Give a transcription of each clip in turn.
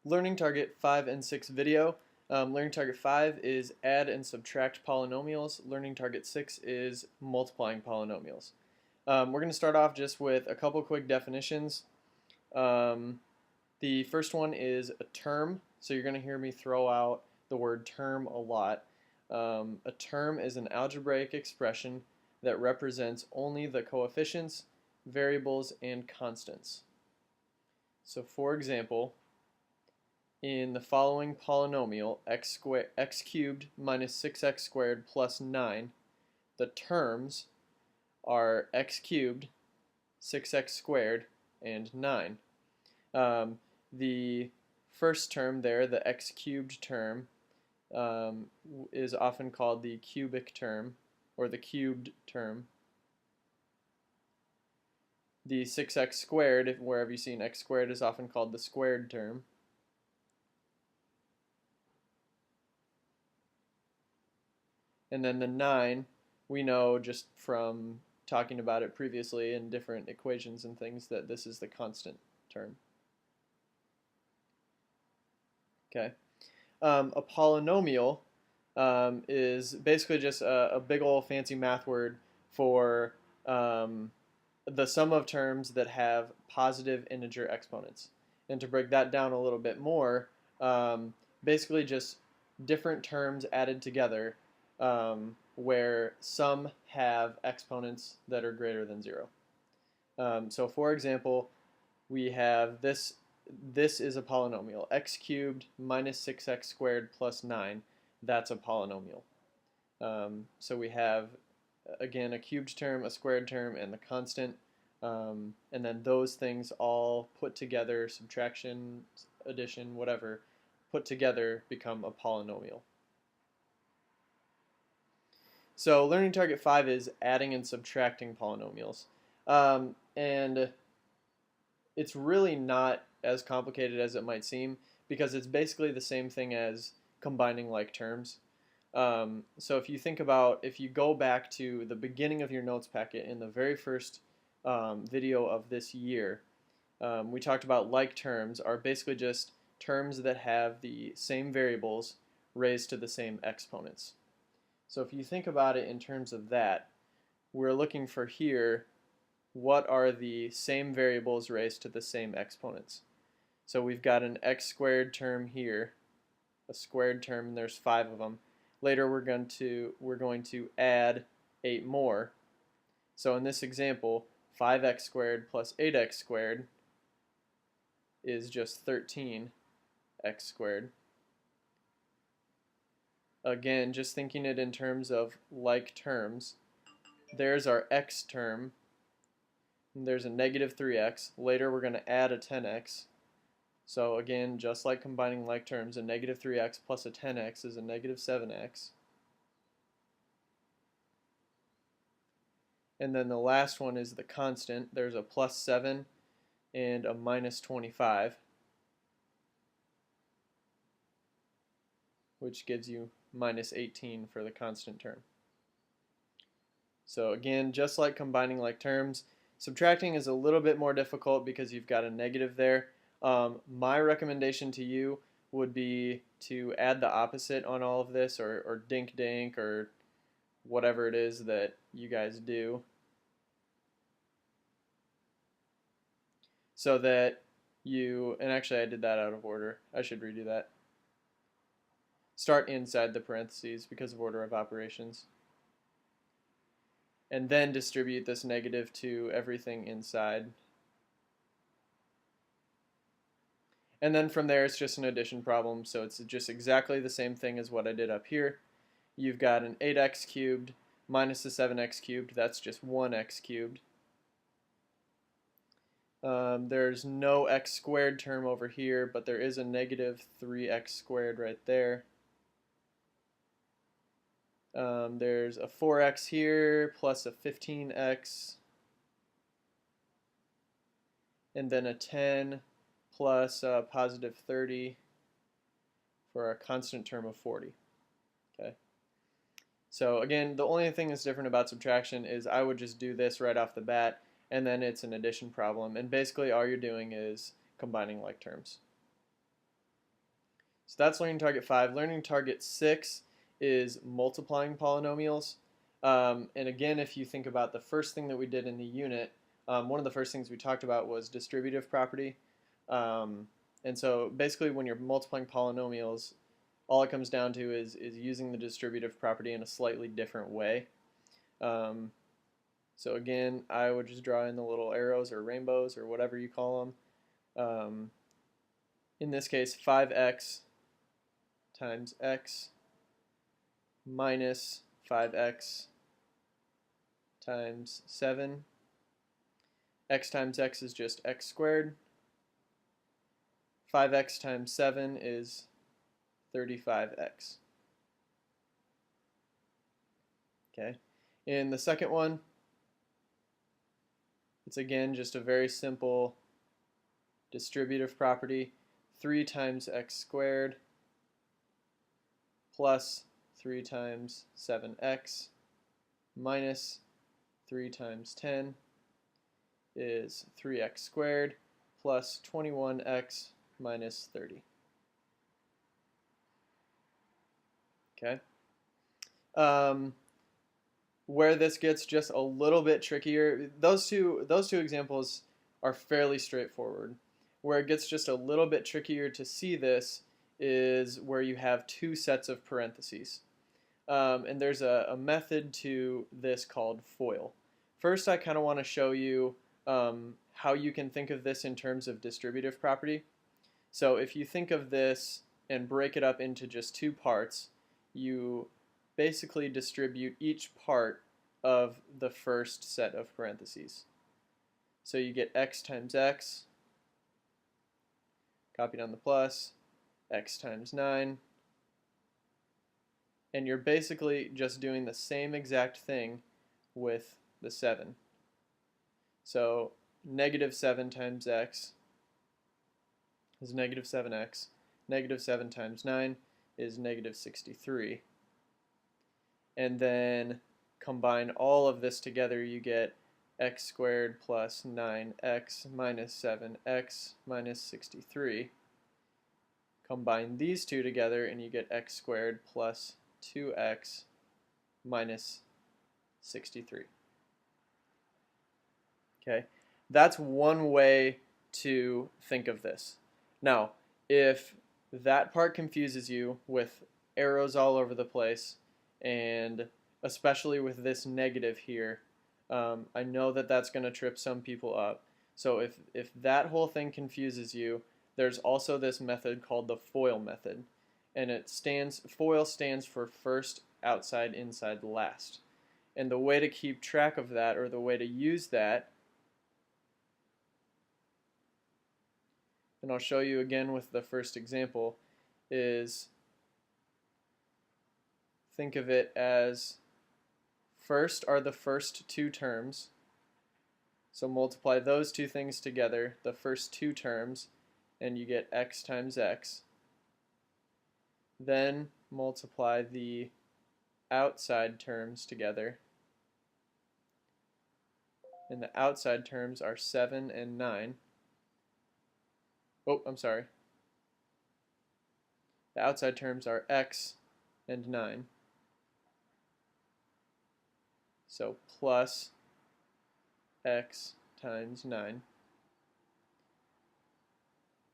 Learning Target 5 and 6 video. Learning Target 5 is add and subtract polynomials. Learning Target 6 is multiplying polynomials. We're going to start off just with a couple quick definitions. The first one is a term, so you're going to hear me throw out the word term a lot. A term is an algebraic expression that represents only the coefficients, variables, and constants. So for example, in the following polynomial, x cubed minus 6x squared plus 9, the terms are x cubed, 6x squared, and 9. The first term there, the x cubed term, is often called the cubic term, or the cubed term. The 6x squared, wherever you see an x squared, is often called the squared term. And then the 9, we know just from talking about it previously in different equations and things that this is the constant term. Okay. A polynomial is basically just a big old fancy math word for the sum of terms that have positive integer exponents. And to break that down a little bit more, basically just different terms added together where some have exponents that are greater than 0. So for example, we have this is a polynomial, x cubed minus 6x squared plus 9. That's a polynomial. So we have, again, a cubed term, a squared term, and the constant. And then those things all put together, subtraction, addition, whatever, put together become a polynomial. So Learning Target 5 is adding and subtracting polynomials. And it's really not as complicated as it might seem, because it's basically the same thing as combining like terms. So if you think about, if you go back to the beginning of your notes packet in the very first video of this year, we talked about like terms are basically just terms that have the same variables raised to the same exponents. So if you think about it in terms of that, we're looking for here, what are the same variables raised to the same exponents? So we've got an x squared term here, a squared term, and there's 5 of them. Later we're going to add 8 more. So in this example, 5x squared plus 8x squared is just 13x squared. Again, just thinking it in terms of like terms, there's our x term. There's a negative 3x. Later we're going to add a 10x. So again, just like combining like terms, a negative 3x plus a 10x is a negative 7x. And then the last one is the constant. There's a plus 7 and a minus 25, which gives you minus 18 for the constant term. So again, just like combining like terms, subtracting is a little bit more difficult because you've got a negative there. My recommendation to you would be to add the opposite on all of this, or dink dink, or whatever it is that you guys do, so that you, and actually I did that out of order, I should redo that. Start inside the parentheses because of order of operations, and then distribute this negative to everything inside. And then from there it's just an addition problem, so it's just exactly the same thing as what I did up here. You've got an 8x cubed minus the 7x cubed, that's just 1x cubed. There's no x squared term over here, but there is a negative 3x squared right there. There's a 4x here plus a 15x, and then a 10 plus a positive 30 for a constant term of 40. Okay. So again, the only thing that's different about subtraction is I would just do this right off the bat, and then it's an addition problem, and basically all you're doing is combining like terms. So that's learning target 5. Learning target 6 is multiplying polynomials. And again, if you think about the first thing that we did in the unit, one of the first things we talked about was distributive property. And so basically when you're multiplying polynomials, all it comes down to is using the distributive property in a slightly different way. So again, I would just draw in the little arrows or rainbows or whatever you call them. In this case, 5x times x minus 5x times 7. X times x is just x squared. 5x times 7 is 35x. Okay. In the second one, it's again just a very simple distributive property. 3 times x squared plus 3 times 7x minus 3 times 10 is 3x squared plus 21x minus 30. Okay. Where this gets just a little bit trickier, those two examples are fairly straightforward. Where it gets just a little bit trickier to see this is where you have two sets of parentheses. And there's a method to this called FOIL. First, I kind of want to show you how you can think of this in terms of distributive property. So if you think of this and break it up into just two parts, you basically distribute each part of the first set of parentheses. So you get x times x, copy down the plus, x times 9, and you're basically just doing the same exact thing with the 7. So negative 7 times x is negative 7x. Negative 7 times 9 is negative 63. And then combine all of this together, you get x squared plus 9x minus 7x minus 63. Combine these two together and you get x squared plus 2x minus 63. Okay, that's one way to think of this. Now, if that part confuses you with arrows all over the place, and especially with this negative here, I know that that's going to trip some people up. So if that whole thing confuses you, there's also this method called the FOIL method. And FOIL stands for first, outside, inside, last. And the way to keep track of that, or the way to use that, and I'll show you again with the first example, is think of it as first are the first two terms. So multiply those two things together, the first two terms, and you get x times x. Then multiply the outside terms together. And the outside terms are 7 and 9. Oh, I'm sorry. The outside terms are x and 9. So plus x times 9.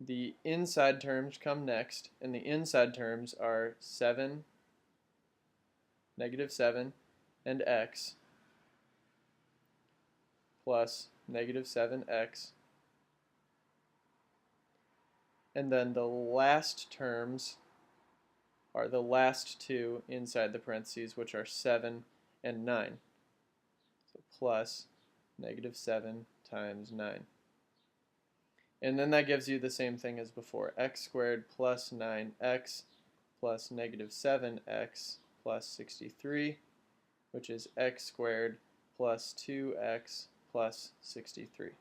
The inside terms come next, and the inside terms are 7, negative 7, and x plus negative 7x. And then the last terms are the last two inside the parentheses, which are 7 and 9. So plus negative 7 times 9. And then that gives you the same thing as before. X squared plus 9x plus negative 7x plus 63, which is x squared plus 2x plus 63.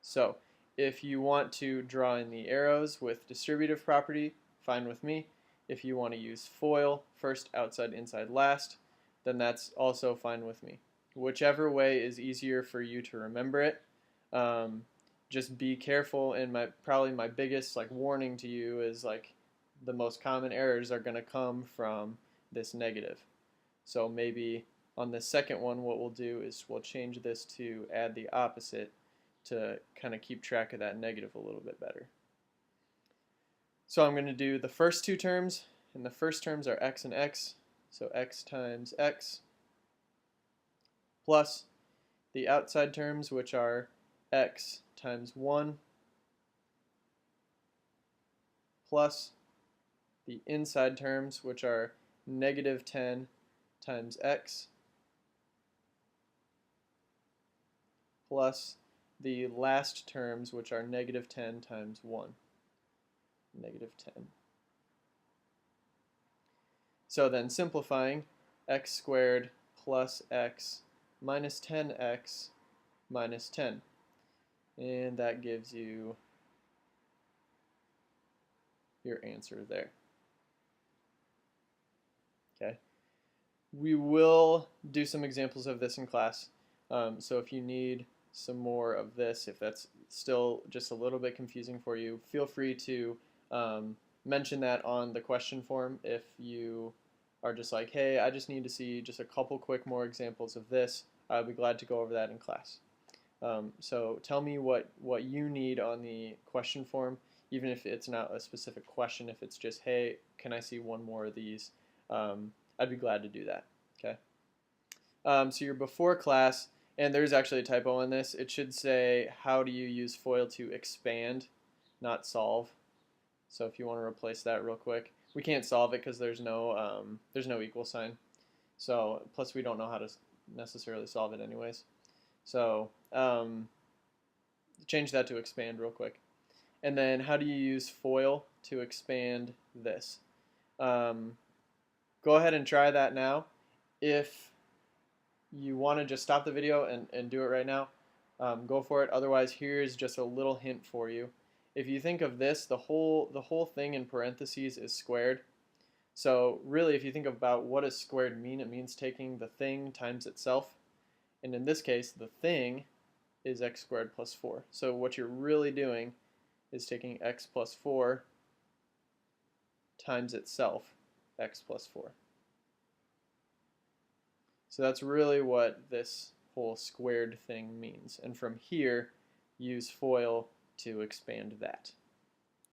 So if you want to draw in the arrows with distributive property, fine with me. If you want to use FOIL, first, outside, inside, last, then that's also fine with me. Whichever way is easier for you to remember it. Just be careful, and probably my biggest warning to you is the most common errors are going to come from this negative. So maybe on the second one, what we'll do is we'll change this to add the opposite to kind of keep track of that negative a little bit better. So I'm going to do the first two terms, and the first terms are x and x, so x times x, plus the outside terms, which are x times 1, plus the inside terms, which are negative 10 times x, plus the last terms, which are negative 10 times 1, negative 10. So then simplifying, x squared plus x minus 10x minus 10. And that gives you your answer there. Okay. We will do some examples of this in class. So if you need some more of this, if that's still just a little bit confusing for you, feel free to mention that on the question form if you are just like, hey, I just need to see just a couple quick more examples of this. I'll be glad to go over that in class. So tell me what you need on the question form, even if it's not a specific question, if it's just, hey, can I see one more of these? I'd be glad to do that. Okay. So you're before class, and there's actually a typo on this. It should say, how do you use FOIL to expand, not solve. So if you want to replace that real quick. We can't solve it because there's no equal sign. So plus we don't know how to necessarily solve it anyways. So change that to expand real quick. And then how do you use FOIL to expand this? Go ahead and try that now. If you want to just stop the video and do it right now, go for it. Otherwise, here's just a little hint for you. If you think of this, the whole thing in parentheses is squared. So really, if you think about what does squared mean, it means taking the thing times itself. And in this case, the thing is x squared plus 4. So what you're really doing is taking x plus 4 times itself, x plus 4. So that's really what this whole squared thing means. And from here, use FOIL to expand that.